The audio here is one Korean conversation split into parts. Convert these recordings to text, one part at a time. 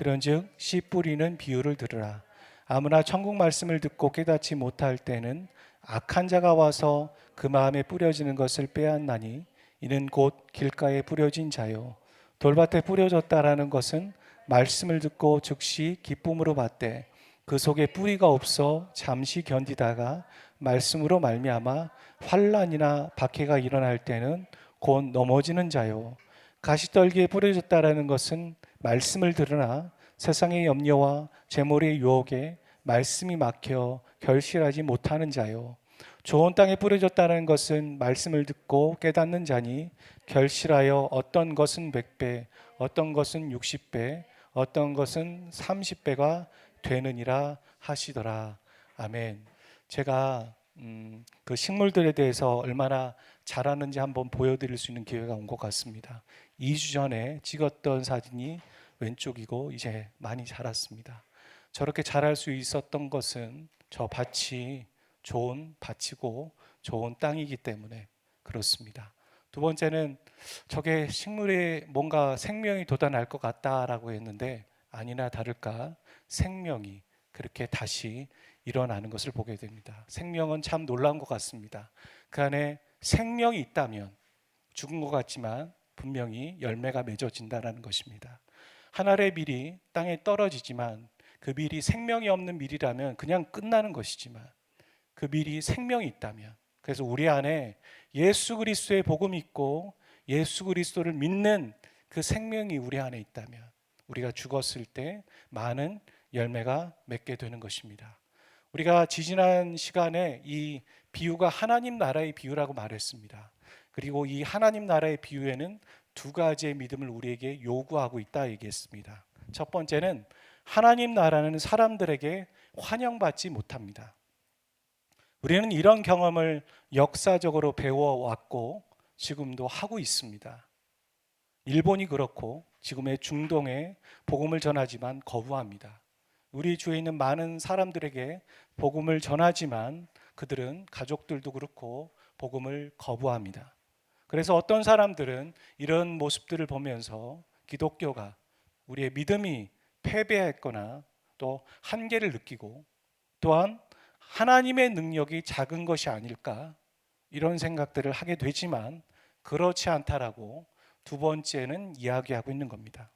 그런즉 씨 뿌리는 비유를 들으라. 아무나 천국 말씀을 듣고 깨닫지 못할 때는 악한 자가 와서 그 마음에 뿌려지는 것을 빼앗나니 이는 곧 길가에 뿌려진 자요 돌밭에 뿌려졌다라는 것은 말씀을 듣고 즉시 기쁨으로 받되 그 속에 뿌리가 없어 잠시 견디다가 말씀으로 말미암아 환난이나 박해가 일어날 때는 곧 넘어지는 자요 가시떨기에 뿌려졌다라는 것은 말씀을 들으나 세상의 염려와 재물의 유혹에 말씀이 막혀 결실하지 못하는 자요 좋은 땅에 뿌려졌다는 것은 말씀을 듣고 깨닫는 자니 결실하여 어떤 것은 100배, 어떤 것은 60배, 어떤 것은 30배가 되느니라 하시더라. 아멘. 제가 그 식물들에 대해서 얼마나 자라는지 한번 보여드릴 수 있는 기회가 온 것 같습니다. 2주 전에 찍었던 사진이 왼쪽이고 이제 많이 자랐습니다. 저렇게 자랄 수 있었던 것은 저 밭이 좋은 밭이고 좋은 땅이기 때문에 그렇습니다. 두 번째는 저게 식물에 뭔가 생명이 돋아날 것 같다라고 했는데 아니나 다를까 생명이 그렇게 다시 일어나는 것을 보게 됩니다. 생명은 참 놀라운 것 같습니다. 그 안에 생명이 있다면 죽은 것 같지만 분명히 열매가 맺어진다는 것입니다. 한 알의 밀이 땅에 떨어지지만 그 밀이 생명이 없는 밀이라면 그냥 끝나는 것이지만 그 밀이 생명이 있다면, 그래서 우리 안에 예수 그리스도의 복음이 있고 예수 그리스도를 믿는 그 생명이 우리 안에 있다면 우리가 죽었을 때 많은 열매가 맺게 되는 것입니다. 우리가 지지난 시간에 이 비유가 하나님 나라의 비유라고 말했습니다. 그리고 이 하나님 나라의 비유에는 두 가지의 믿음을 우리에게 요구하고 있다 얘기했습니다. 첫 번째는 하나님 나라는 사람들에게 환영받지 못합니다. 우리는 이런 경험을 역사적으로 배워왔고 지금도 하고 있습니다. 일본이 그렇고 지금의 중동에 복음을 전하지만 거부합니다. 우리 주위에 있는 많은 사람들에게 복음을 전하지만 그들은 가족들도 그렇고 복음을 거부합니다. 그래서 어떤 사람들은 이런 모습들을 보면서 기독교가 우리의 믿음이 패배했거나 또 한계를 느끼고 또한 하나님의 능력이 작은 것이 아닐까 이런 생각들을 하게 되지만 그렇지 않다라고 두 번째는 이야기하고 있는 겁니다.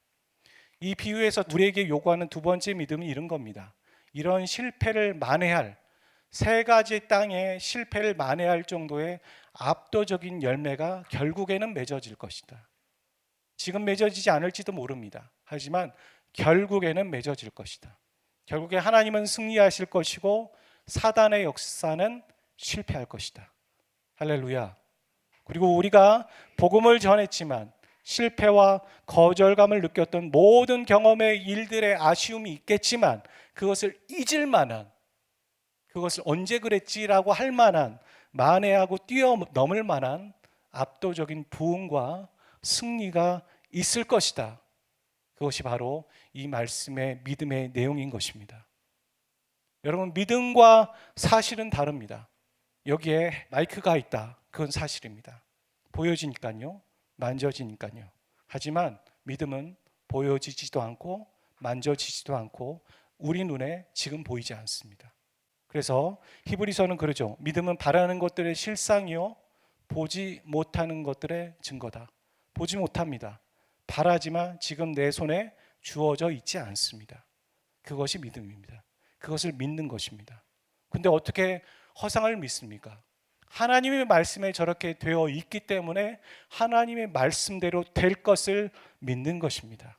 이 비유에서 우리에게 요구하는 두 번째 믿음은 이런 겁니다. 이런 실패를 만회할 세 가지 땅의 실패를 만회할 정도의 압도적인 열매가 결국에는 맺어질 것이다. 지금 맺어지지 않을지도 모릅니다. 하지만 결국에는 맺어질 것이다. 결국에 하나님은 승리하실 것이고 사단의 역사는 실패할 것이다. 할렐루야. 그리고 우리가 복음을 전했지만 실패와 거절감을 느꼈던 모든 경험의 일들의 아쉬움이 있겠지만 그것을 잊을 만한, 그것을 언제 그랬지라고 할 만한, 만회하고 뛰어넘을 만한 압도적인 부흥과 승리가 있을 것이다. 그것이 바로 이 말씀의 믿음의 내용인 것입니다. 여러분, 믿음과 사실은 다릅니다. 여기에 마이크가 있다. 그건 사실입니다. 보여지니까요. 만져지니까요. 하지만 믿음은 보여지지도 않고 만져지지도 않고 우리 눈에 지금 보이지 않습니다. 그래서 히브리서는 그러죠. 믿음은 바라는 것들의 실상이요 보지 못하는 것들의 증거다. 보지 못합니다. 바라지만 지금 내 손에 주어져 있지 않습니다. 그것이 믿음입니다. 그것을 믿는 것입니다. 근데 어떻게 허상을 믿습니까? 하나님의 말씀에 저렇게 되어 있기 때문에 하나님의 말씀대로 될 것을 믿는 것입니다.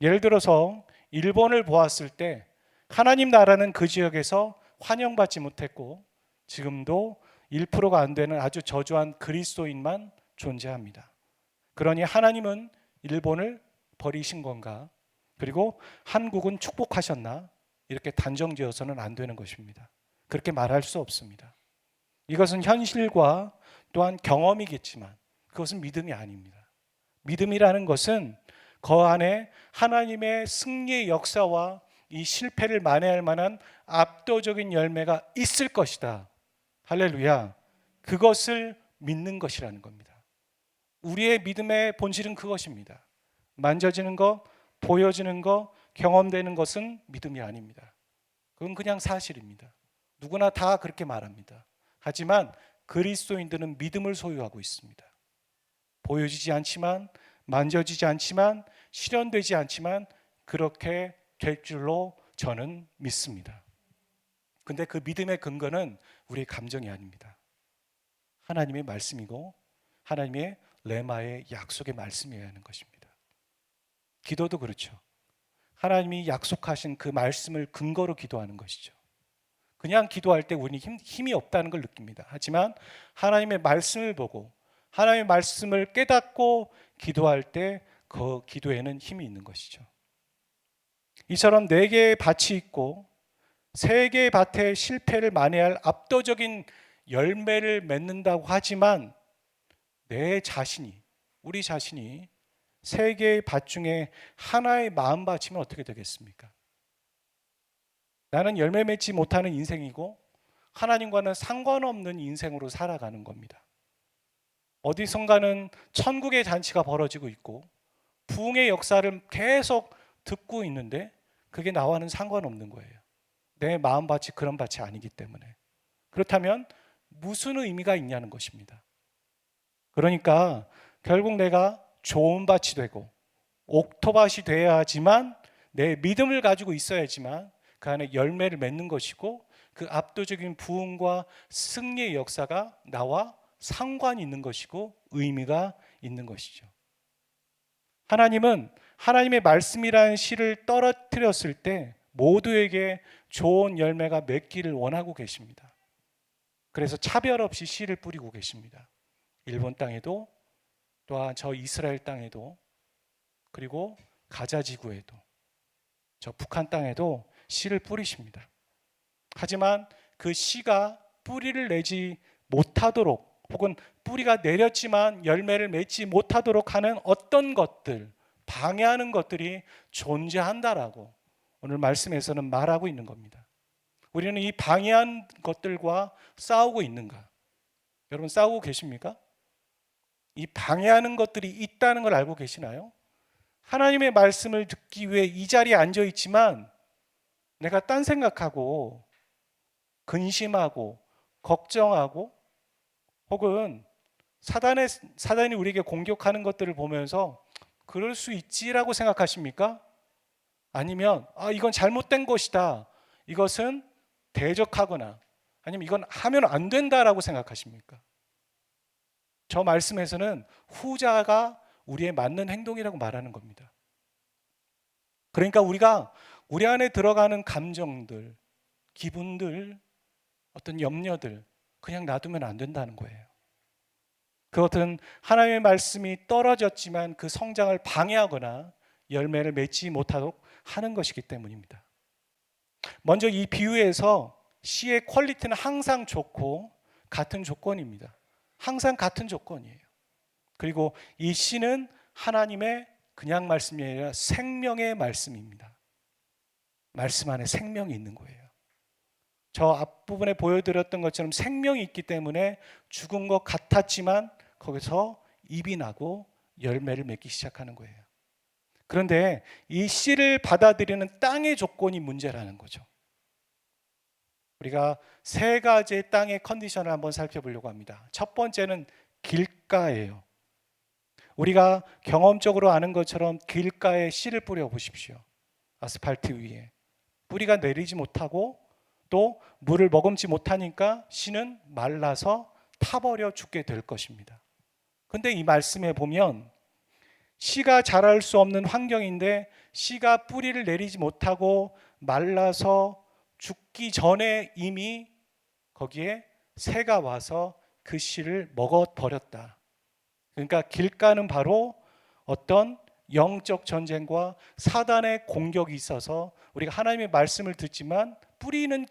예를 들어서 일본을 보았을 때 하나님 나라는 그 지역에서 환영받지 못했고 지금도 1%가 안 되는 아주 저조한 그리스도인만 존재합니다. 그러니 하나님은 일본을 버리신 건가? 그리고 한국은 축복하셨나? 이렇게 단정지어서는 안 되는 것입니다. 그렇게 말할 수 없습니다. 이것은 현실과 또한 경험이겠지만 그것은 믿음이 아닙니다. 믿음이라는 것은 그 안에 하나님의 승리의 역사와 이 실패를 만회할 만한 압도적인 열매가 있을 것이다. 할렐루야. 그것을 믿는 것이라는 겁니다. 우리의 믿음의 본질은 그것입니다. 만져지는 것, 보여지는 것, 경험되는 것은 믿음이 아닙니다. 그건 그냥 사실입니다. 누구나 다 그렇게 말합니다. 하지만 그리스도인들은 믿음을 소유하고 있습니다. 보여지지 않지만, 만져지지 않지만, 실현되지 않지만 그렇게 될 줄로 저는 믿습니다. 근데 그 믿음의 근거는 우리의 감정이 아닙니다. 하나님의 말씀이고 하나님의 레마의 약속의 말씀이어야 하는 것입니다. 기도도 그렇죠. 하나님이 약속하신 그 말씀을 근거로 기도하는 것이죠. 그냥 기도할 때 우리는 힘이 없다는 걸 느낍니다. 하지만 하나님의 말씀을 보고 하나님의 말씀을 깨닫고 기도할 때 그 기도에는 힘이 있는 것이죠. 이처럼 4개의 밭이 있고 3개의 밭의 실패를 만회할 압도적인 열매를 맺는다고 하지만 내 자신이, 우리 자신이 3개의 밭 중에 하나의 마음밭이면 어떻게 되겠습니까? 나는 열매 맺지 못하는 인생이고 하나님과는 상관없는 인생으로 살아가는 겁니다. 어디선가는 천국의 잔치가 벌어지고 있고 부흥의 역사를 계속 듣고 있는데 그게 나와는 상관없는 거예요. 내 마음밭이 그런 밭이 아니기 때문에. 그렇다면 무슨 의미가 있냐는 것입니다. 그러니까 결국 내가 좋은 밭이 되고 옥토밭이 되어야 하지만 내 믿음을 가지고 있어야지만 그 안에 열매를 맺는 것이고 그 압도적인 부흥과 승리의 역사가 나와 상관이 있는 것이고 의미가 있는 것이죠. 하나님은 하나님의 말씀이라는 씨를 떨어뜨렸을 때 모두에게 좋은 열매가 맺기를 원하고 계십니다. 그래서 차별 없이 씨를 뿌리고 계십니다. 일본 땅에도 또한 저 이스라엘 땅에도 그리고 가자 지구에도 저 북한 땅에도 씨를 뿌리십니다. 하지만 그 씨가 뿌리를 내지 못하도록 혹은 뿌리가 내렸지만 열매를 맺지 못하도록 하는 어떤 것들, 방해하는 것들이 존재한다라고 오늘 말씀에서는 말하고 있는 겁니다. 우리는 이 방해한 것들과 싸우고 있는가? 여러분 싸우고 계십니까? 이 방해하는 것들이 있다는 걸 알고 계시나요? 하나님의 말씀을 듣기 위해 이 자리에 앉아 있지만 내가 딴 생각하고 근심하고 걱정하고 혹은 사단이 우리에게 공격하는 것들을 보면서 그럴 수 있지라고 생각하십니까? 아니면 이건 잘못된 것이다. 이것은 대적하거나 아니면 이건 하면 안 된다라고 생각하십니까? 저 말씀에서는 후자가 우리의 맞는 행동이라고 말하는 겁니다. 그러니까 우리가 우리 안에 들어가는 감정들, 기분들, 어떤 염려들 그냥 놔두면 안 된다는 거예요. 그것은 하나님의 말씀이 떨어졌지만 그 성장을 방해하거나 열매를 맺지 못하도록 하는 것이기 때문입니다. 먼저 이 비유에서 씨의 퀄리티는 항상 좋고 같은 조건입니다. 항상 같은 조건이에요. 그리고 이 씨는 하나님의 그냥 말씀이 아니라 생명의 말씀입니다. 말씀 안에 생명이 있는 거예요. 저 앞부분에 보여드렸던 것처럼 생명이 있기 때문에 죽은 것 같았지만 거기서 잎이 나고 열매를 맺기 시작하는 거예요. 그런데 이 씨를 받아들이는 땅의 조건이 문제라는 거죠. 우리가 3가지의 땅의 컨디션을 한번 살펴보려고 합니다. 첫 번째는 길가예요. 우리가 경험적으로 아는 것처럼 길가에 씨를 뿌려 보십시오. 아스팔트 위에 뿌리가 내리지 못하고 또 물을 머금지 못하니까 씨는 말라서 타버려 죽게 될 것입니다. 근데 이 말씀에 보면 씨가 자랄 수 없는 환경인데 씨가 뿌리를 내리지 못하고 말라서 죽기 전에 이미 거기에 새가 와서 그 씨를 먹어버렸다. 그러니까 길가는 바로 어떤 영적 전쟁과 사단의 공격이 있어서 우리가 하나님의 말씀을 듣지만 뿌리는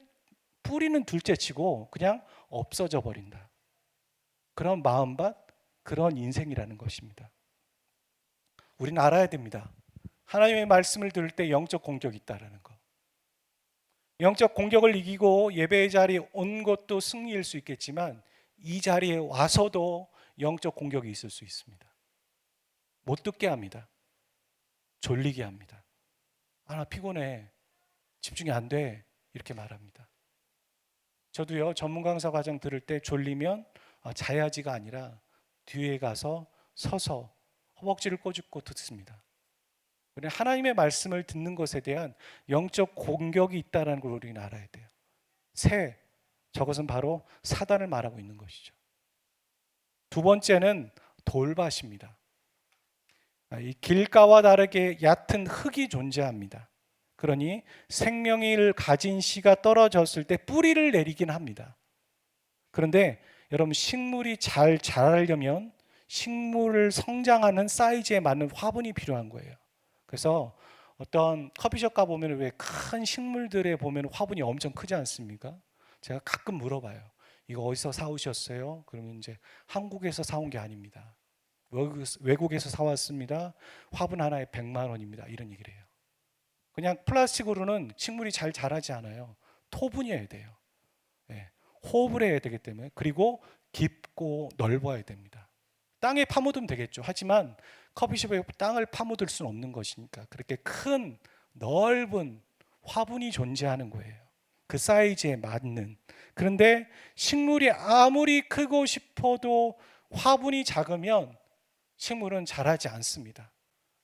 둘째치고 그냥 없어져 버린다. 그런 마음밭, 그런 인생이라는 것입니다. 우리는 알아야 됩니다. 하나님의 말씀을 들을 때 영적 공격이 있다는 거. 영적 공격을 이기고 예배의 자리에 온 것도 승리일 수 있겠지만 이 자리에 와서도 영적 공격이 있을 수 있습니다. 못 듣게 합니다. 졸리게 합니다. 나 피곤해. 집중이 안 돼. 이렇게 말합니다. 저도요, 전문 강사 과정 들을 때 졸리면 자야지가 아니라 뒤에 가서 서서 허벅지를 꼬집고 듣습니다. 하나님의 말씀을 듣는 것에 대한 영적 공격이 있다는 걸 우리는 알아야 돼요. 저것은 바로 사단을 말하고 있는 것이죠. 두 번째는 돌밭입니다. 이 길가와 다르게 얕은 흙이 존재합니다. 그러니 생명을 가진 씨가 떨어졌을 때 뿌리를 내리긴 합니다. 그런데 여러분, 식물이 잘 자라려면 식물을 성장하는 사이즈에 맞는 화분이 필요한 거예요. 그래서 어떤 커피숍 가 보면 왜 큰 식물들에 보면 화분이 엄청 크지 않습니까? 제가 가끔 물어봐요. 이거 어디서 사오셨어요? 그러면 이제 한국에서 사온 게 아닙니다. 외국에서 사왔습니다. 화분 하나에 100만 원입니다. 이런 얘기를 해요. 그냥 플라스틱으로는 식물이 잘 자라지 않아요. 토분이어야 돼요. 네. 호흡을 해야 되기 때문에. 그리고 깊고 넓어야 됩니다. 땅에 파묻으면 되겠죠. 하지만 커피숍에 땅을 파묻을 수는 없는 것이니까 그렇게 큰 넓은 화분이 존재하는 거예요. 그 사이즈에 맞는. 그런데 식물이 아무리 크고 싶어도 화분이 작으면 식물은 자라지 않습니다.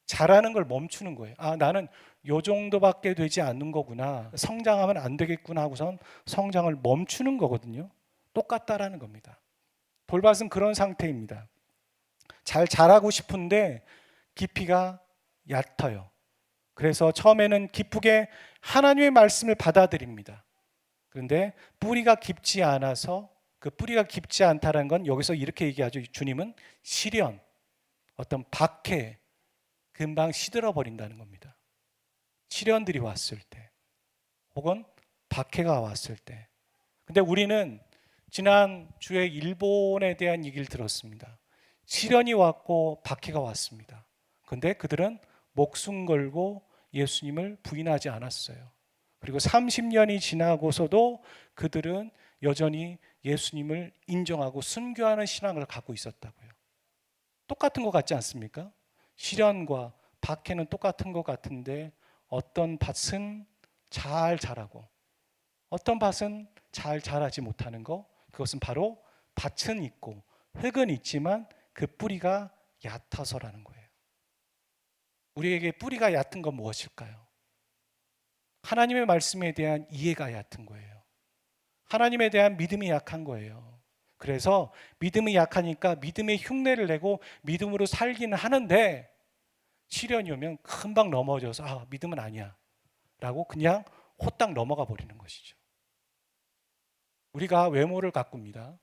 자라는 걸 멈추는 거예요. 나는 요 정도밖에 되지 않는 거구나. 성장하면 안 되겠구나 하고선 성장을 멈추는 거거든요. 똑같다라는 겁니다. 돌밭은 그런 상태입니다. 잘 자라고 싶은데 깊이가 얕아요. 그래서 처음에는 기쁘게 하나님의 말씀을 받아들입니다. 그런데 뿌리가 깊지 않아서, 그 뿌리가 깊지 않다는 건 여기서 이렇게 얘기하죠. 주님은 시련, 어떤 박해, 금방 시들어 버린다는 겁니다. 시련들이 왔을 때, 혹은 박해가 왔을 때. 근데 우리는 지난 주에 일본에 대한 얘기를 들었습니다. 시련이 왔고 박해가 왔습니다. 근데 그들은 목숨 걸고 예수님을 부인하지 않았어요. 그리고 30년이 지나고서도 그들은 여전히 예수님을 인정하고 순교하는 신앙을 갖고 있었다고요. 똑같은 것 같지 않습니까? 시련과 박해는 똑같은 것 같은데 어떤 밭은 잘 자라고 어떤 밭은 잘 자라지 못하는 것, 그것은 바로 밭은 있고 흙은 있지만 그 뿌리가 얕아서라는 거예요. 우리에게 뿌리가 얕은 건 무엇일까요? 하나님의 말씀에 대한 이해가 얕은 거예요. 하나님에 대한 믿음이 약한 거예요. 그래서 믿음이 약하니까 믿음의 흉내를 내고 믿음으로 살기는 하는데 시련이 오면 금방 넘어져서 믿음은 아니야 라고 그냥 호딱 넘어가 버리는 것이죠. 우리가 외모를 가꿉니다.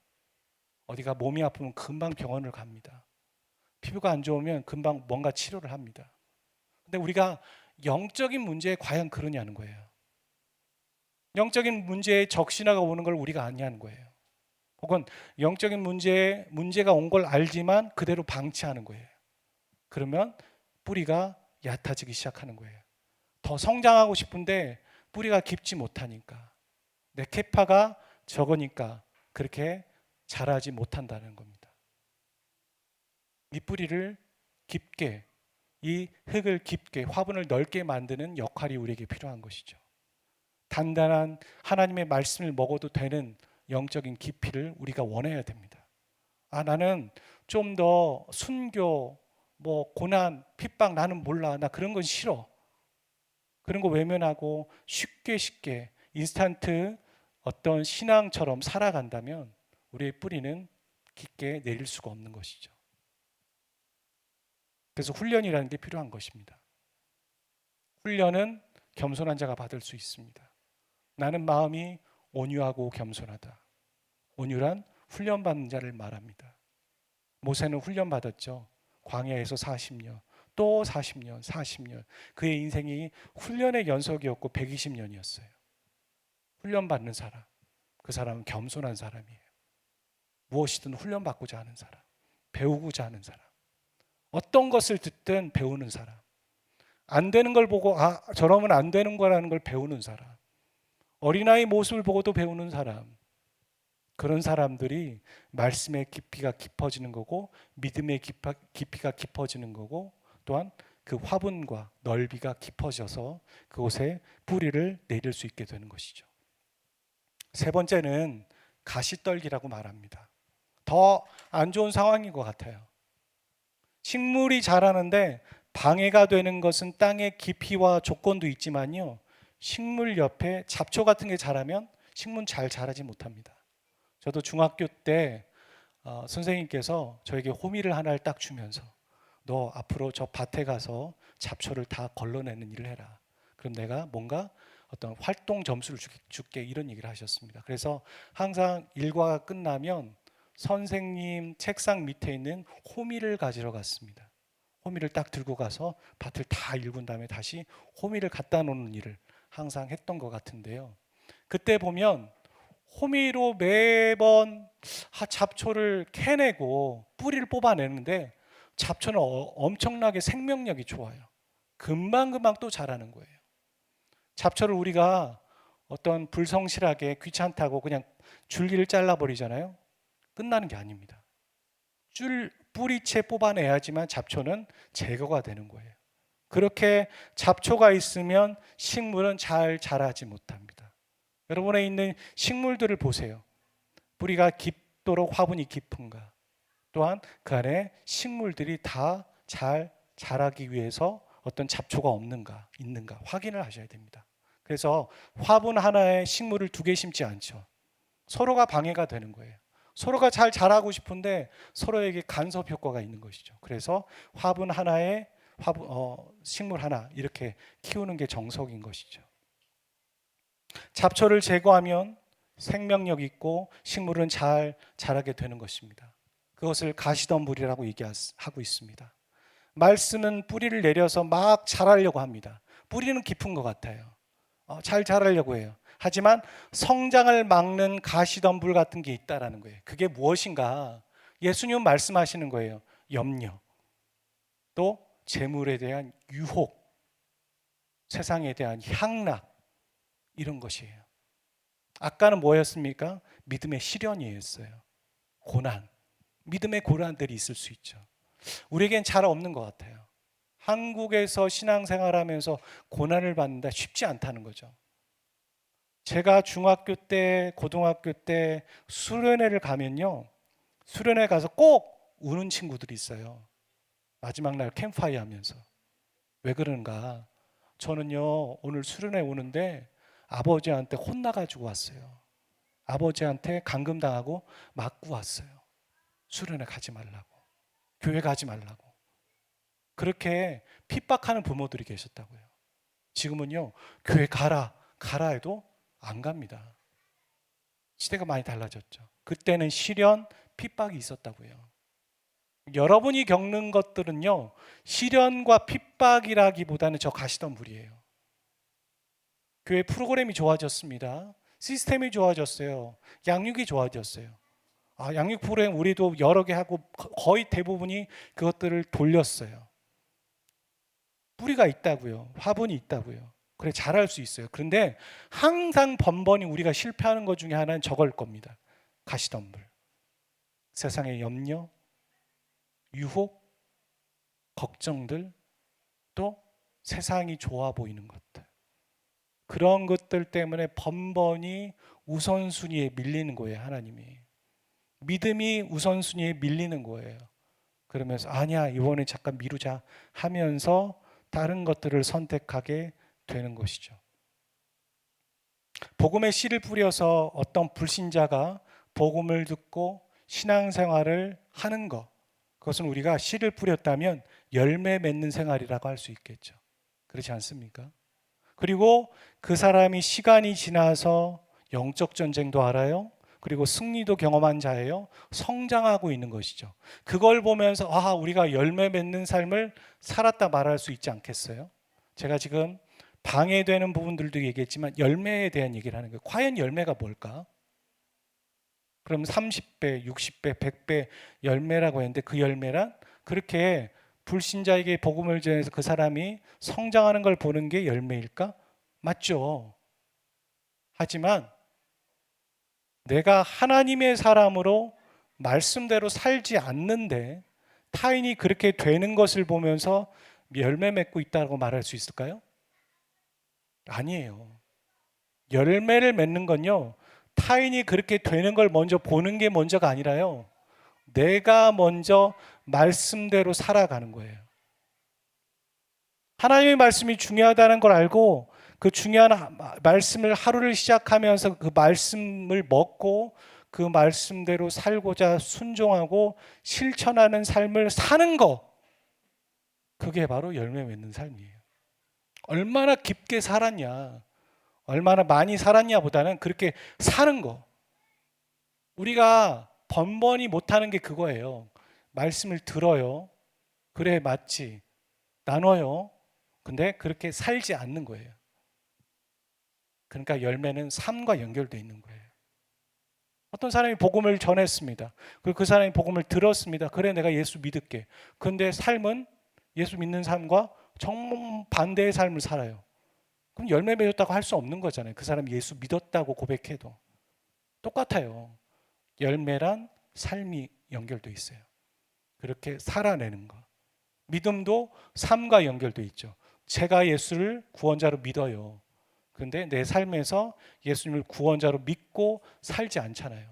어디가 몸이 아프면 금방 병원을 갑니다. 피부가 안 좋으면 금방 뭔가 치료를 합니다. 근데 우리가 영적인 문제에 과연 그러냐는 거예요. 영적인 문제에 적신호가 오는 걸 우리가 아니하는 거예요. 혹은 영적인 문제가 온 걸 알지만 그대로 방치하는 거예요. 그러면 뿌리가 얕아지기 시작하는 거예요. 더 성장하고 싶은데 뿌리가 깊지 못하니까, 내 캐파가 적으니까 그렇게 자라지 못한다는 겁니다. 이 뿌리를 깊게, 이 흙을 깊게, 화분을 넓게 만드는 역할이 우리에게 필요한 것이죠. 단단한 하나님의 말씀을 먹어도 되는 영적인 깊이를 우리가 원해야 됩니다. 나는 좀 더 순교, 고난, 핍박 나는 몰라. 나 그런 건 싫어. 그런 거 외면하고 쉽게 인스턴트 어떤 신앙처럼 살아간다면 우리의 뿌리는 깊게 내릴 수가 없는 것이죠. 그래서 훈련이라는 게 필요한 것입니다. 훈련은 겸손한 자가 받을 수 있습니다. 나는 마음이 온유하고 겸손하다. 온유란 훈련받는 자를 말합니다. 모세는 훈련받았죠. 광야에서 40년, 또 40년, 40년. 그의 인생이 훈련의 연속이었고 120년이었어요. 훈련받는 사람, 그 사람은 겸손한 사람이에요. 무엇이든 훈련받고자 하는 사람, 배우고자 하는 사람, 어떤 것을 듣든 배우는 사람, 안 되는 걸 보고 저러면 안 되는 거라는 걸 배우는 사람, 어린아이 모습을 보고도 배우는 사람, 그런 사람들이 말씀의 깊이가 깊어지는 거고 믿음의 깊이가 깊어지는 거고 또한 그 화분과 넓이가 깊어져서 그곳에 뿌리를 내릴 수 있게 되는 것이죠. 세 번째는 가시떨기라고 말합니다. 더 안 좋은 상황인 것 같아요. 식물이 자라는데 방해가 되는 것은 땅의 깊이와 조건도 있지만요, 식물 옆에 잡초 같은 게 자라면 식물은 잘 자라지 못합니다. 저도 중학교 때 선생님께서 저에게 호미를 하나를 딱 주면서 너 앞으로 저 밭에 가서 잡초를 다 걸러내는 일을 해라. 그럼 내가 뭔가 어떤 활동 점수를 줄게, 이런 얘기를 하셨습니다. 그래서 항상 일과가 끝나면 선생님 책상 밑에 있는 호미를 가지러 갔습니다. 호미를 딱 들고 가서 밭을 다 일군 다음에 다시 호미를 갖다 놓는 일을 항상 했던 것 같은데요. 그때 보면 호미로 매번 잡초를 캐내고 뿌리를 뽑아내는데 잡초는 엄청나게 생명력이 좋아요. 금방금방 또 자라는 거예요. 잡초를 우리가 어떤 불성실하게 귀찮다고 그냥 줄기를 잘라버리잖아요. 끝나는 게 아닙니다. 뿌리채 뽑아내야지만 잡초는 제거가 되는 거예요. 그렇게 잡초가 있으면 식물은 잘 자라지 못합니다. 여러분의 있는 식물들을 보세요. 뿌리가 깊도록 화분이 깊은가? 또한 그 안에 식물들이 다 잘 자라기 위해서 어떤 잡초가 없는가, 있는가 확인을 하셔야 됩니다. 그래서 화분 하나에 식물을 2개 심지 않죠. 서로가 방해가 되는 거예요. 서로가 잘 자라고 싶은데 서로에게 간섭 효과가 있는 것이죠. 그래서 화분 하나에 식물 하나 이렇게 키우는 게 정석인 것이죠. 잡초를 제거하면 생명력 있고 식물은 잘 자라게 되는 것입니다. 그것을 가시덤불이라고 얘기하고 있습니다. 말씀은 뿌리를 내려서 막 자라려고 합니다. 뿌리는 깊은 것 같아요. 잘 자라려고 해요. 하지만 성장을 막는 가시덤불 같은 게 있다라는 거예요. 그게 무엇인가? 예수님은 말씀하시는 거예요. 염려, 또 재물에 대한 유혹, 세상에 대한 향락, 이런 것이에요. 아까는 뭐였습니까? 믿음의 시련이었어요. 고난, 믿음의 고난들이 있을 수 있죠. 우리에겐 잘 없는 것 같아요. 한국에서 신앙생활하면서 고난을 받는다 쉽지 않다는 거죠. 제가 중학교 때, 고등학교 때 수련회를 가면요, 수련회 가서 꼭 우는 친구들이 있어요. 마지막 날 캠프파이어 하면서. 왜 그런가? 저는요, 오늘 수련회 오는데 아버지한테 혼나가지고 왔어요. 아버지한테 감금당하고 맞고 왔어요. 수련회 가지 말라고, 교회 가지 말라고. 그렇게 핍박하는 부모들이 계셨다고요. 지금은요, 교회 가라 해도 안 갑니다. 시대가 많이 달라졌죠. 그때는 시련, 핍박이 있었다고요. 여러분이 겪는 것들은요, 시련과 핍박이라기보다는 저 가시덤불이에요. 교회 프로그램이 좋아졌습니다. 시스템이 좋아졌어요. 양육이 좋아졌어요. 양육 프로그램 우리도 여러 개 하고 거의 대부분이 그것들을 돌렸어요. 뿌리가 있다고요. 화분이 있다고요. 그래, 잘할 수 있어요. 그런데 항상 번번이 우리가 실패하는 것 중에 하나는 저걸 겁니다. 가시덤불. 세상의 염려, 유혹, 걱정들, 또 세상이 좋아 보이는 것들. 그런 것들 때문에 번번이 우선순위에 밀리는 거예요, 하나님이. 믿음이 우선순위에 밀리는 거예요. 그러면서 아니야, 이번에 잠깐 미루자 하면서 다른 것들을 선택하게 되는 것이죠. 복음의 씨를 뿌려서 어떤 불신자가 복음을 듣고 신앙생활을 하는 것, 그것은 우리가 씨를 뿌렸다면 열매 맺는 생활이라고 할 수 있겠죠. 그렇지 않습니까? 그리고 그 사람이 시간이 지나서 영적 전쟁도 알아요. 그리고 승리도 경험한 자예요. 성장하고 있는 것이죠. 그걸 보면서 우리가 열매 맺는 삶을 살았다 말할 수 있지 않겠어요? 제가 지금 방해되는 부분들도 얘기했지만 열매에 대한 얘기를 하는 거예요. 과연 열매가 뭘까? 그럼 30배, 60배, 100배 열매라고 했는데 그 열매란 그렇게 불신자에게 복음을 전해서 그 사람이 성장하는 걸 보는 게 열매일까? 맞죠. 하지만 내가 하나님의 사람으로 말씀대로 살지 않는데 타인이 그렇게 되는 것을 보면서 열매 맺고 있다고 말할 수 있을까요? 아니에요. 열매를 맺는 건요, 타인이 그렇게 되는 걸 먼저 보는 게 먼저가 아니라요, 내가 먼저 말씀대로 살아가는 거예요. 하나님의 말씀이 중요하다는 걸 알고 그 중요한 말씀을 하루를 시작하면서 그 말씀을 먹고 그 말씀대로 살고자 순종하고 실천하는 삶을 사는 거, 그게 바로 열매 맺는 삶이에요. 얼마나 깊게 살았냐, 얼마나 많이 살았냐 보다는 그렇게 사는 거. 우리가 번번이 못하는 게 그거예요. 말씀을 들어요. 그래, 맞지. 나눠요. 근데 그렇게 살지 않는 거예요. 그러니까 열매는 삶과 연결되어 있는 거예요. 어떤 사람이 복음을 전했습니다. 그리고 그 사람이 복음을 들었습니다. 그래, 내가 예수 믿을게. 그런데 삶은 예수 믿는 삶과 정반대의 삶을 살아요. 그럼 열매 맺었다고 할 수 없는 거잖아요. 그 사람이 예수 믿었다고 고백해도. 똑같아요. 열매란 삶이 연결되어 있어요. 그렇게 살아내는 거. 믿음도 삶과 연결되어 있죠. 제가 예수를 구원자로 믿어요. 그런데 내 삶에서 예수님을 구원자로 믿고 살지 않잖아요.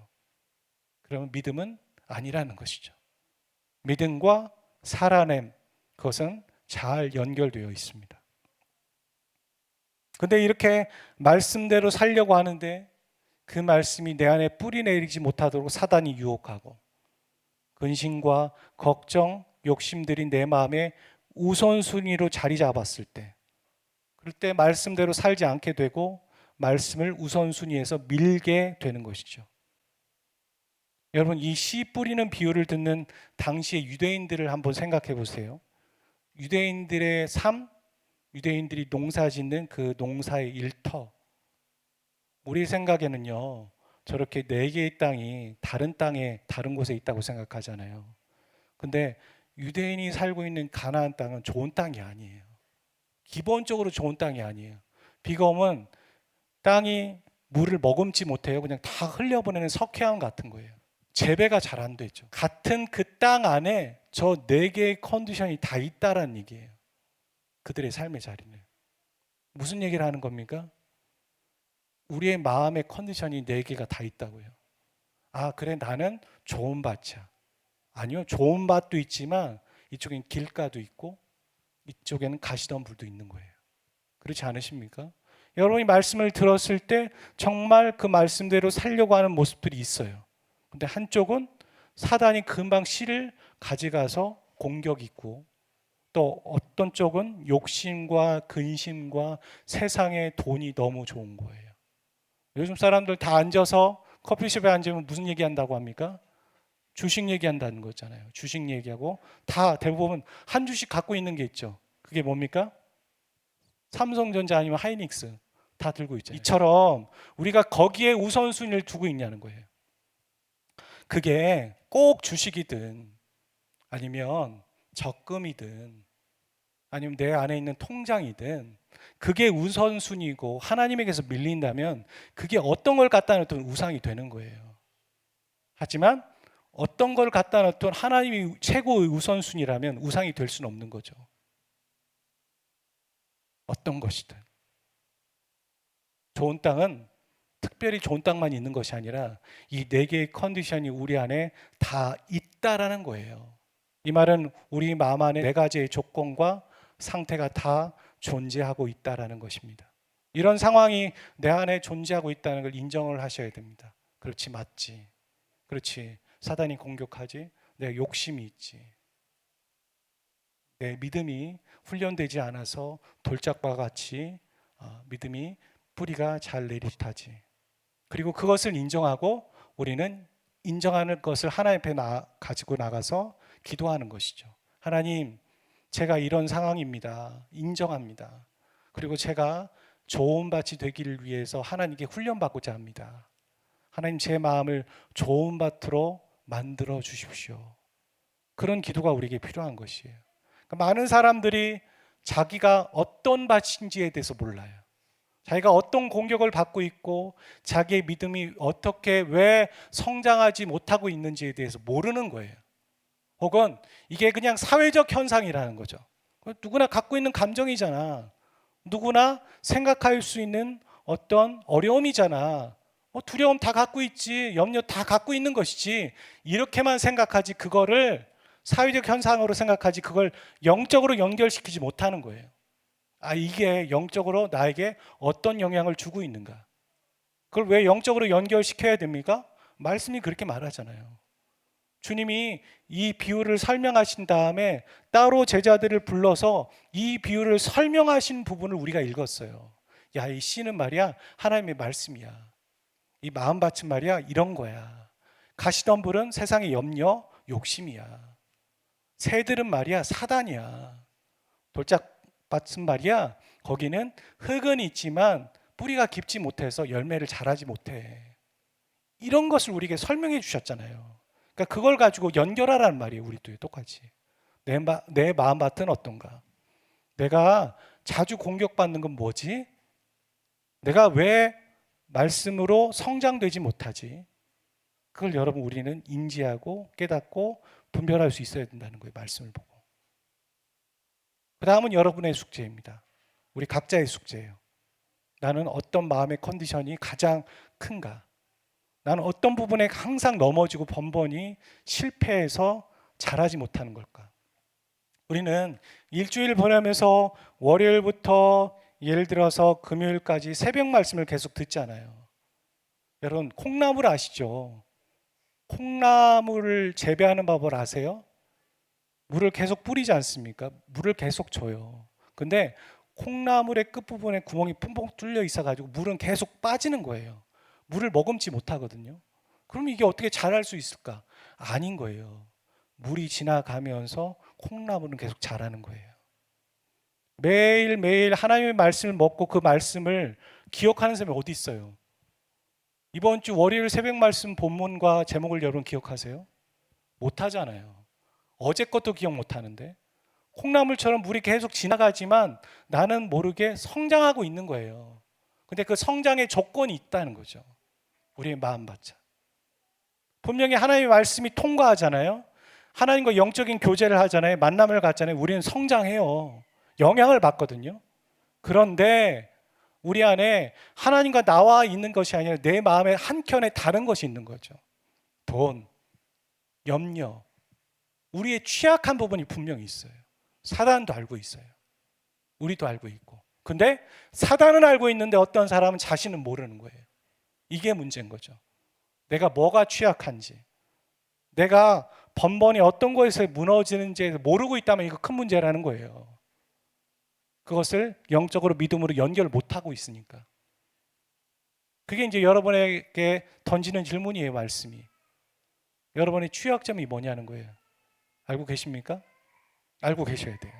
그러면 믿음은 아니라는 것이죠. 믿음과 살아냄, 그것은 잘 연결되어 있습니다. 근데 이렇게 말씀대로 살려고 하는데 그 말씀이 내 안에 뿌리 내리지 못하도록 사단이 유혹하고 근심과 걱정, 욕심들이 내 마음에 우선순위로 자리 잡았을 때, 그럴 때 말씀대로 살지 않게 되고 말씀을 우선순위에서 밀게 되는 것이죠. 여러분, 이 씨 뿌리는 비유를 듣는 당시의 유대인들을 한번 생각해 보세요. 유대인들의 삶, 유대인들이 농사 짓는 그 농사의 일터, 우리 생각에는요, 저렇게 네 개의 땅이 다른 땅에 다른 곳에 있다고 생각하잖아요. 근데 유대인이 살고 있는 가나안 땅은 좋은 땅이 아니에요. 기본적으로 좋은 땅이 아니에요. 비가 오면 땅이 물을 머금지 못해요. 그냥 다 흘려보내는 석회암 같은 거예요. 재배가 잘 안 되죠. 같은 그 땅 안에 저 네 개의 컨디션이 다 있다라는 얘기예요. 그들의 삶의 자리는. 무슨 얘기를 하는 겁니까? 우리의 마음의 컨디션이 네 개가 다 있다고요. 아, 그래, 나는 좋은 밭이야. 아니요, 좋은 밭도 있지만 이쪽엔 길가도 있고 이쪽에는 가시덤불도 있는 거예요. 그렇지 않으십니까? 여러분이 말씀을 들었을 때 정말 그 말씀대로 살려고 하는 모습들이 있어요. 근데 한쪽은 사단이 금방 씨를 가져가서 공격 있고, 또 어떤 쪽은 욕심과 근심과 세상의 돈이 너무 좋은 거예요. 요즘 사람들 다 앉아서 커피숍에 앉으면 무슨 얘기한다고 합니까? 주식 얘기한다는 거잖아요. 주식 얘기하고 다 대부분 한 주씩 갖고 있는 게 있죠. 그게 뭡니까? 삼성전자 아니면 하이닉스 다 들고 있잖아요. 이처럼 우리가 거기에 우선순위를 두고 있냐는 거예요. 그게 꼭 주식이든 아니면 적금이든 아니면 내 안에 있는 통장이든 그게 우선순위고 하나님에게서 밀린다면 그게 어떤 걸 갖다 놨든 우상이 되는 거예요. 하지만 어떤 걸 갖다 놨든 하나님이 최고의 우선순위라면 우상이 될 수는 없는 거죠. 어떤 것이든. 좋은 땅은 특별히 좋은 땅만 있는 것이 아니라 이 네 개의 컨디션이 우리 안에 다 있다라는 거예요. 이 말은 우리 마음 안에 네 가지의 조건과 상태가 다 존재하고 있다라는 것입니다. 이런 상황이 내 안에 존재하고 있다는 걸 인정을 하셔야 됩니다. 그렇지, 맞지. 그렇지, 사단이 공격하지. 내 욕심이 있지. 내 믿음이 훈련되지 않아서 돌짝과 같이 믿음이 뿌리가 잘 내리타지. 그리고 그것을 인정하고 우리는 인정하는 것을 하나님 앞에 가지고 나가서 기도하는 것이죠. 하나님, 제가 이런 상황입니다. 인정합니다. 그리고 제가 좋은 밭이 되기를 위해서 하나님께 훈련받고자 합니다. 하나님, 제 마음을 좋은 밭으로 만들어 주십시오. 그런 기도가 우리에게 필요한 것이에요. 그러니까 많은 사람들이 자기가 어떤 밭인지에 대해서 몰라요. 자기가 어떤 공격을 받고 있고 자기의 믿음이 어떻게 왜 성장하지 못하고 있는지에 대해서 모르는 거예요. 혹은 이게 그냥 사회적 현상이라는 거죠. 누구나 갖고 있는 감정이잖아. 누구나 생각할 수 있는 어떤 어려움이잖아. 두려움 다 갖고 있지. 염려 다 갖고 있는 것이지. 이렇게만 생각하지 그거를 사회적 현상으로 생각하지 그걸 영적으로 연결시키지 못하는 거예요. 이게 영적으로 나에게 어떤 영향을 주고 있는가? 그걸 왜 영적으로 연결시켜야 됩니까? 말씀이 그렇게 말하잖아요. 주님이 이 비유를 설명하신 다음에 따로 제자들을 불러서 이 비유를 설명하신 부분을 우리가 읽었어요. 야, 이 씨는 말이야 하나님의 말씀이야. 이 마음밭은 말이야 이런 거야. 가시덤불은 세상의 염려, 욕심이야. 새들은 말이야 사단이야. 돌짝밭은 말이야 거기는 흙은 있지만 뿌리가 깊지 못해서 열매를 잘하지 못해. 이런 것을 우리에게 설명해 주셨잖아요. 그러니까 그걸 가지고 연결하라는 말이에요. 우리도 똑같이. 내 마음밭은 어떤가? 내가 자주 공격받는 건 뭐지? 내가 왜 말씀으로 성장되지 못하지? 그걸 여러분 우리는 인지하고 깨닫고 분별할 수 있어야 된다는 거예요. 말씀을 보고. 그 다음은 여러분의 숙제입니다. 우리 각자의 숙제예요. 나는 어떤 마음의 컨디션이 가장 큰가? 나는 어떤 부분에 항상 넘어지고 번번이 실패해서 잘하지 못하는 걸까? 우리는 일주일 보내면서 월요일부터 예를 들어서 금요일까지 새벽 말씀을 계속 듣잖아요. 여러분 콩나물 아시죠? 콩나물을 재배하는 법을 아세요? 물을 계속 뿌리지 않습니까? 물을 계속 줘요. 근데 콩나물의 끝부분에 구멍이 펑펑 뚫려 있어가지고 물은 계속 빠지는 거예요. 물을 머금지 못하거든요. 그럼 이게 어떻게 자랄 수 있을까? 아닌 거예요. 물이 지나가면서 콩나물은 계속 자라는 거예요. 매일매일 하나님의 말씀을 먹고 그 말씀을 기억하는 사람이 어디 있어요? 이번 주 월요일 새벽 말씀 본문과 제목을 여러분 기억하세요? 못하잖아요. 어제 것도 기억 못하는데 콩나물처럼 물이 계속 지나가지만 나는 모르게 성장하고 있는 거예요. 근데 그 성장의 조건이 있다는 거죠. 우리의 마음밭자. 분명히 하나님의 말씀이 통과하잖아요. 하나님과 영적인 교제를 하잖아요. 만남을 갖잖아요. 우리는 성장해요. 영향을 받거든요. 그런데 우리 안에 하나님과 나와 있는 것이 아니라 내 마음의 한켠에 다른 것이 있는 거죠. 돈, 염려, 우리의 취약한 부분이 분명히 있어요. 사단도 알고 있어요. 우리도 알고 있고. 근데 사단은 알고 있는데 어떤 사람은 자신은 모르는 거예요. 이게 문제인 거죠. 내가 뭐가 취약한지, 내가 번번이 어떤 거에서 무너지는지 모르고 있다면 이거 큰 문제라는 거예요. 그것을 영적으로 믿음으로 연결 못하고 있으니까. 그게 이제 여러분에게 던지는 질문이에요, 말씀이. 여러분의 취약점이 뭐냐는 거예요. 알고 계십니까? 알고 계셔야 돼요.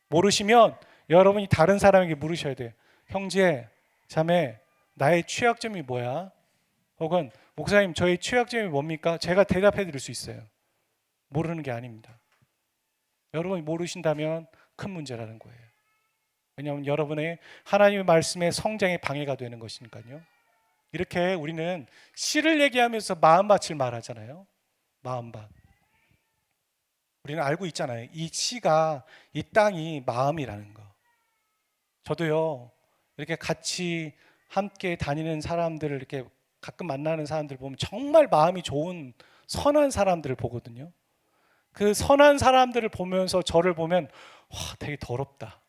모르시면 여러분이 다른 사람에게 물으셔야 돼요. 형제, 자매, 나의 취약점이 뭐야? 혹은 목사님, 저의 취약점이 뭡니까? 제가 대답해 드릴 수 있어요. 모르는 게 아닙니다. 여러분이 모르신다면 큰 문제라는 거예요. 왜냐하면 여러분의 하나님의 말씀에 성장에 방해가 되는 것이니까요. 이렇게 우리는 씨를 얘기하면서 마음밭을 말하잖아요. 마음밭. 우리는 알고 있잖아요. 이 씨가, 이 땅이 마음이라는 거. 저도요, 이렇게 같이 함께 다니는 사람들을 이렇게 가끔 만나는 사람들 보면 정말 마음이 좋은 선한 사람들을 보거든요. 그 선한 사람들을 보면서 저를 보면 와, 되게 더럽다.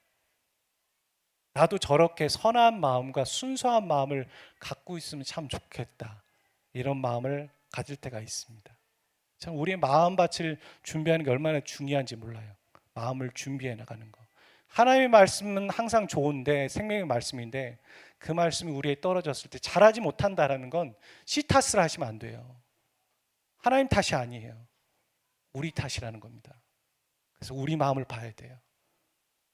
나도 저렇게 선한 마음과 순수한 마음을 갖고 있으면 참 좋겠다. 이런 마음을 가질 때가 있습니다. 참 우리의 마음밭을 준비하는 게 얼마나 중요한지 몰라요. 마음을 준비해 나가는 거. 하나님의 말씀은 항상 좋은데 생명의 말씀인데 그 말씀이 우리에 떨어졌을 때 잘하지 못한다라는 건 씨 탓을 하시면 안 돼요. 하나님 탓이 아니에요. 우리 탓이라는 겁니다. 그래서 우리 마음을 봐야 돼요.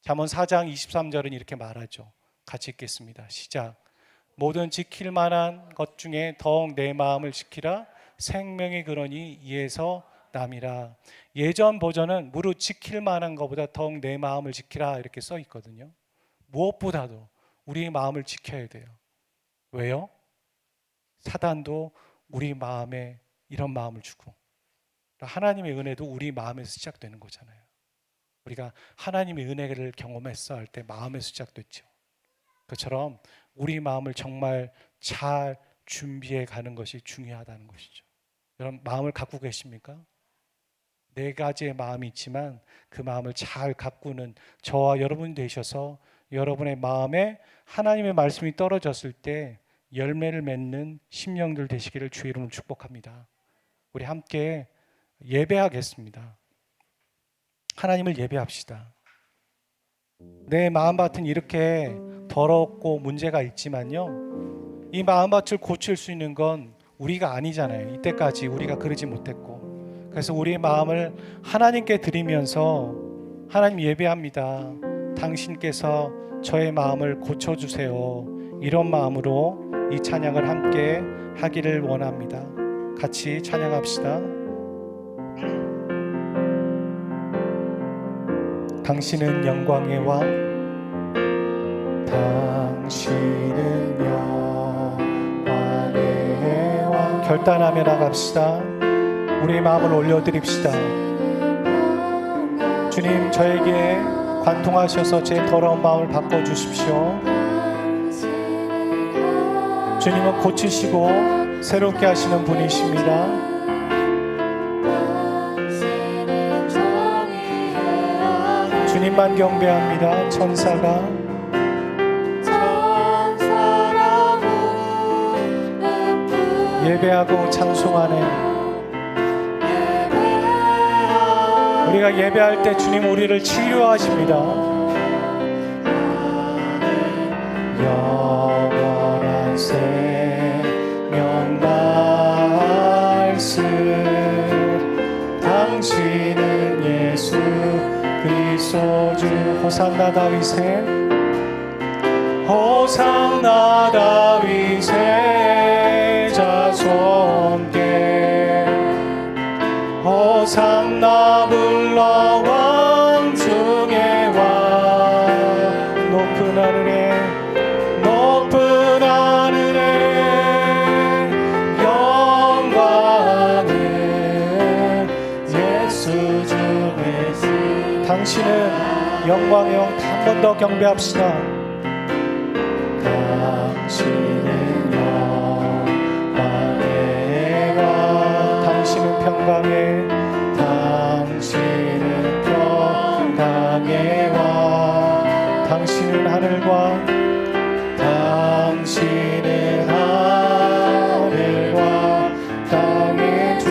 잠언 4장 23절은 이렇게 말하죠. 같이 읽겠습니다. 시작. 모든 지킬 만한 것 중에 더욱 내 마음을 지키라. 생명의 근원이 이에서 남이라. 예전 버전은 무릇 지킬 만한 것보다 더욱 내 마음을 지키라 이렇게 써 있거든요. 무엇보다도 우리의 마음을 지켜야 돼요. 왜요? 사단도 우리 마음에 이런 마음을 주고 하나님의 은혜도 우리 마음에서 시작되는 거잖아요. 우리가 하나님의 은혜를 경험했어 할 때 마음에서 시작됐죠. 그처럼 우리 마음을 정말 잘 준비해 가는 것이 중요하다는 것이죠. 여러분 마음을 갖고 계십니까? 네 가지의 마음이 있지만 그 마음을 잘 가꾸는 저와 여러분이 되셔서 여러분의 마음에 하나님의 말씀이 떨어졌을 때 열매를 맺는 심령들 되시기를 주의 이름으로 축복합니다. 우리 함께 예배하겠습니다. 하나님을 예배합시다. 내 마음밭은 이렇게 더럽고 문제가 있지만요, 이 마음밭을 고칠 수 있는 건 우리가 아니잖아요. 이때까지 우리가 그러지 못했고. 그래서 우리의 마음을 하나님께 드리면서 하나님 예배합니다. 당신께서 저의 마음을 고쳐주세요. 이런 마음으로 이 찬양을 함께 하기를 원합니다. 같이 찬양합시다. 당신은 영광의 왕, 당신은 영광의 왕. 결단하며 나갑시다. 우리의 마음을 올려드립시다. 주님, 저에게 관통하셔서 제 더러운 마음을 바꿔주십시오. 주님은 고치시고 새롭게 하시는 분이십니다. 주님만 경배합니다. 천사가 예배하고 찬송하네. 우리가 예배할 때 주님 우리를 치료하십니다. 영원한 생명 말씀, 당신은 예수 그리스도 주. 호산나 다윗의, 호산나 다윗의 자손께, 호산나 불러 왕 중의 왕. 높은 하늘에, 높은 하늘에 영광은 예수 주의 주. 당신은 영광의 왕. 한 번 더 경배합시다. 당신은 영광의 왕, 당신은 평강의, 당신은 평강의 왕, 당신은 하늘과, 당신은 하늘과 땅의 주,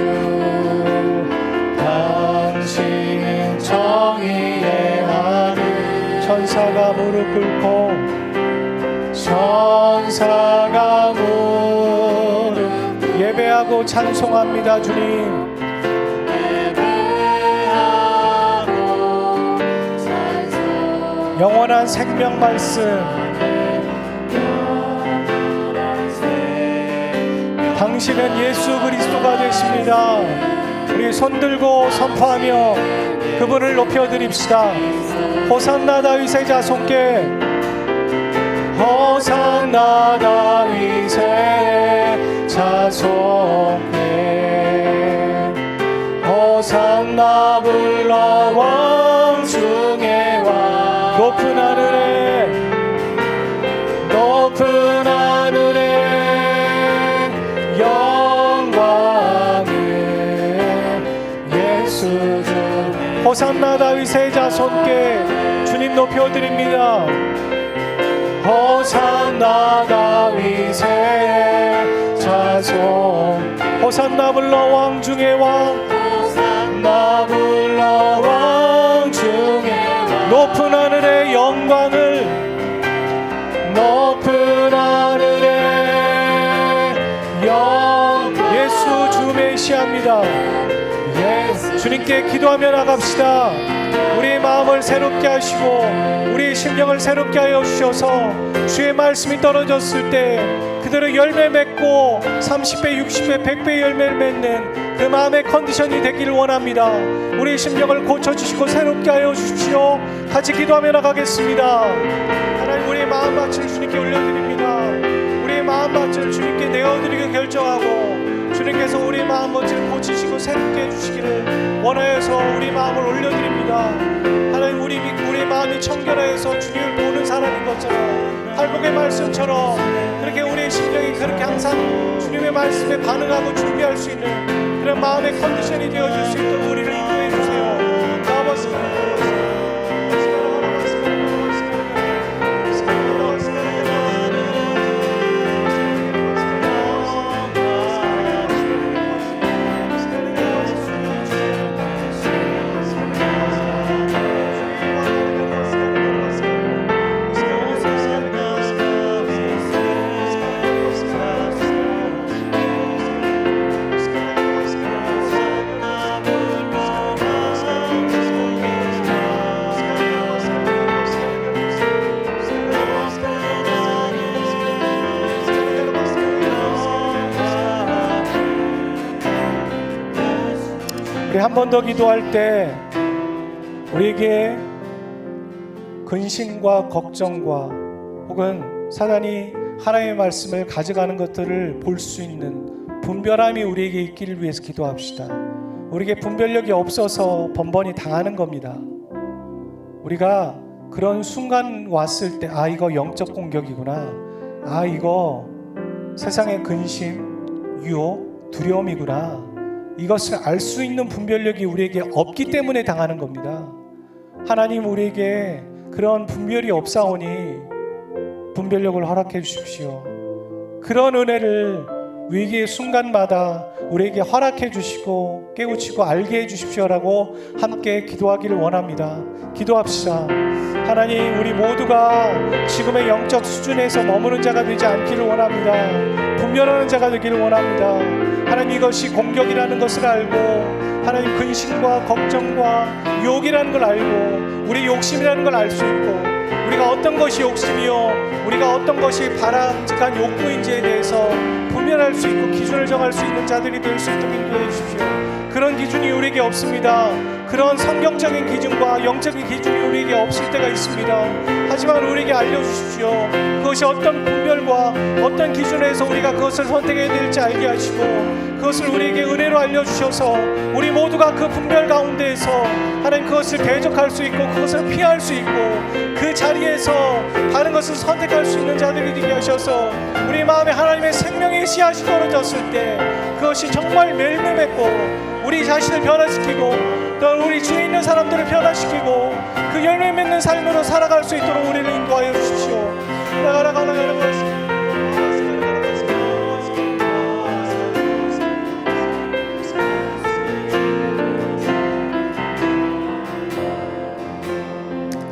당신은 정의의 하늘. 천사가 무릎 꿇고, 천사가 무릎 예배하고 찬송합니다. 주님, 예배하고 찬송. 영원한 생명 말씀, 당신은 예수 그리스도가 되십니다. 우리 손들고 선포하며 그분을 높여드립시다. 호산나 다윗의 자손께, 호산나 다윗의 자손께, 호산나 불러 왕 중의 왕. 높은 하늘에, 높은 하늘에 영광은 예수 주. 호산나 다윗의 자손께 주님 높여드립니다. 호산나 다윗의 자손, 호산나 불러 왕 중의 왕, 호산나 불러 왕 중의 왕. 높은 하늘의 영광을, 높은 하늘의 예수 주 메시아입니다. 주님께 기도하며 나갑시다. 우리의 마음을 새롭게 하시고 우리의 심령을 새롭게 하여 주셔서 주의 말씀이 떨어졌을 때 그대로 열매 맺고 30배, 60배, 100배 열매를 맺는 그 마음의 컨디션이 되기를 원합니다. 우리의 심령을 고쳐주시고 새롭게 하여 주십시오. 같이 기도하며 나가겠습니다. 하나님, 우리의 마음밭을 주님께 올려드립니다. 우리의 마음밭을 주님께 내어드리게 결정하고 주님께서 우리의 마음 멋지를 고치시고 새롭게 해주시기를 원하여서 우리 마음을 올려드립니다. 하나님, 우리 마음이 청결하여서 주님을 보는 사람인 것처럼, 팔복의 말씀처럼 그렇게 우리의 심령이 그렇게 항상 주님의 말씀에 반응하고 준비할 수 있는 그런 마음의 컨디션이 되어줄 수 있도록 우리를 인도해 주세요. 우리 한 번 더 기도할 때 우리에게 근심과 걱정과 혹은 사단이 하나님의 말씀을 가져가는 것들을 볼 수 있는 분별함이 우리에게 있기를 위해서 기도합시다. 우리에게 분별력이 없어서 번번이 당하는 겁니다. 우리가 그런 순간 왔을 때, 아, 이거 영적 공격이구나, 아, 이거 세상의 근심, 유혹, 두려움이구나, 이것을 알 수 있는 분별력이 우리에게 없기 때문에 당하는 겁니다. 하나님, 우리에게 그런 분별이 없사오니 분별력을 허락해 주십시오. 그런 은혜를 위기의 순간마다 우리에게 허락해 주시고 깨우치고 알게 해 주십시오라고 함께 기도하기를 원합니다. 기도합시다. 하나님, 우리 모두가 지금의 영적 수준에서 머무는 자가 되지 않기를 원합니다. 분별하는 자가 되기를 원합니다. 하나님, 이것이 공격이라는 것을 알고, 하나님, 근심과 걱정과 유혹이라는 걸 알고, 우리 욕심이라는 걸 알 수 있고, 우리가 어떤 것이 욕심이요, 우리가 어떤 것이 바람직한 욕구인지에 대해서 분별할 수 있고 기준을 정할 수 있는 자들이 될 수 있도록 인도해 주십시오. 그런 기준이 우리에게 없습니다. 그런 성경적인 기준과 영적인 기준이 우리에게 없을 때가 있습니다. 하지만 우리에게 알려주십시오. 그것이 어떤 분별과 어떤 기준에서 우리가 그것을 선택해야 될지 알게 하시고, 그것을 우리에게 은혜로 알려주셔서 우리 모두가 그 분별 가운데에서 하나님 그것을 대적할 수 있고 그것을 피할 수 있고 그 자리에서 다른 것을 선택할 수 있는 자들이 되게 하셔서 우리 마음에 하나님의 생명의 씨앗이 떨어졌을 때 그것이 정말 멜름했고 우리 자신을 변화시키고 또 우리 주위에 있는 사람들을 변화시키고 그 열매 맺는 삶으로 살아갈 수 있도록 우리를 인도하여 주십시오.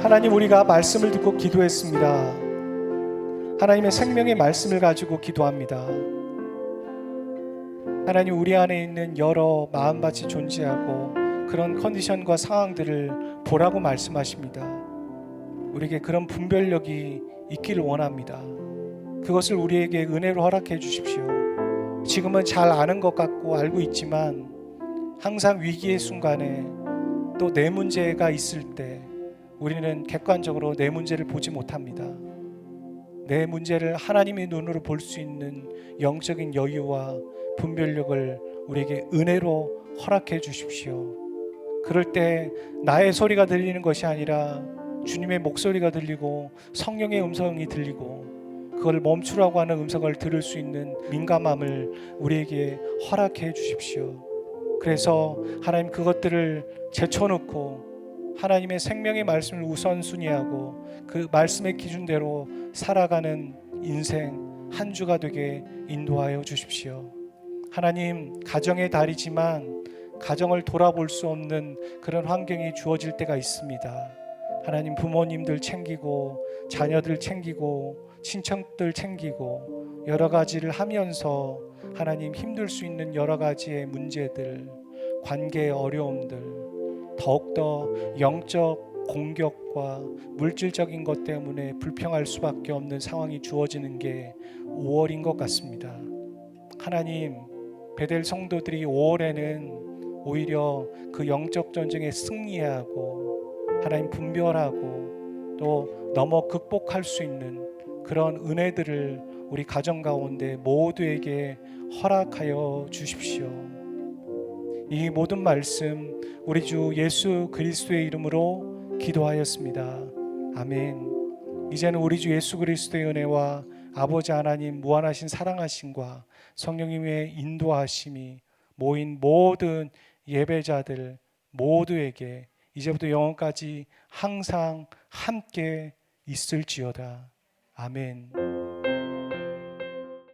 하나님, 우리가 말씀을 듣고 기도했습니다. 하나님의 생명의 말씀을 가지고 기도합니다. 하나님, 우리 안에 있는 여러 마음밭이 존재하고 그런 컨디션과 상황들을 보라고 말씀하십니다. 우리에게 그런 분별력이 있기를 원합니다. 그것을 우리에게 은혜로 허락해 주십시오. 지금은 잘 아는 것 같고 알고 있지만 항상 위기의 순간에 또 내 문제가 있을 때 우리는 객관적으로 내 문제를 보지 못합니다. 내 문제를 하나님의 눈으로 볼 수 있는 영적인 여유와 분별력을 우리에게 은혜로 허락해 주십시오. 그럴 때 나의 소리가 들리는 것이 아니라 주님의 목소리가 들리고 성령의 음성이 들리고 그걸 멈추라고 하는 음성을 들을 수 있는 민감함을 우리에게 허락해 주십시오. 그래서 하나님, 그것들을 제쳐놓고 하나님의 생명의 말씀을 우선순위하고 그 말씀의 기준대로 살아가는 인생 한 주가 되게 인도하여 주십시오. 하나님, 가정의 달이지만 가정을 돌아볼 수 없는 그런 환경이 주어질 때가 있습니다. 하나님, 부모님들 챙기고 자녀들 챙기고 친척들 챙기고 여러 가지를 하면서 하나님, 힘들 수 있는 여러 가지의 문제들, 관계의 어려움들, 더욱더 영적 공격과 물질적인 것 때문에 불평할 수밖에 없는 상황이 주어지는 게 5월인 것 같습니다. 하나님, 베델 성도들이 5월에는 오히려 그 영적 전쟁에 승리하고 하나님 분별하고 또 넘어 극복할 수 있는 그런 은혜들을 우리 가정 가운데 모두에게 허락하여 주십시오. 이 모든 말씀 우리 주 예수 그리스도의 이름으로 기도하였습니다. 아멘. 이제는 우리 주 예수 그리스도의 은혜와 아버지 하나님 무한하신 사랑하심과 성령님의 인도하심이 모인 모든 예배자들 모두에게 이제부터 영원까지 항상 함께 있을지어다. 아멘.